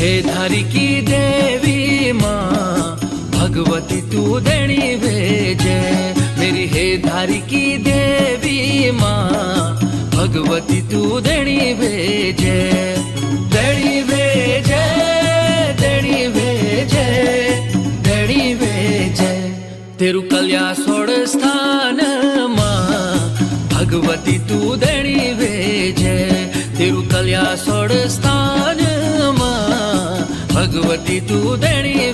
हे धारी की देवी माँ भगवती तू देणी भेजे। मेरी हे धारी की देवी माँ भगवती तू देणी भेजे। देणी भेजे, देणी भेजे, देणी भेजे। तेरु कल्या सोड़ स्थान माँ भगवती तू देणी भेजे। तेरु कल्या सोड़ स्थान माँ भगवती तू देणी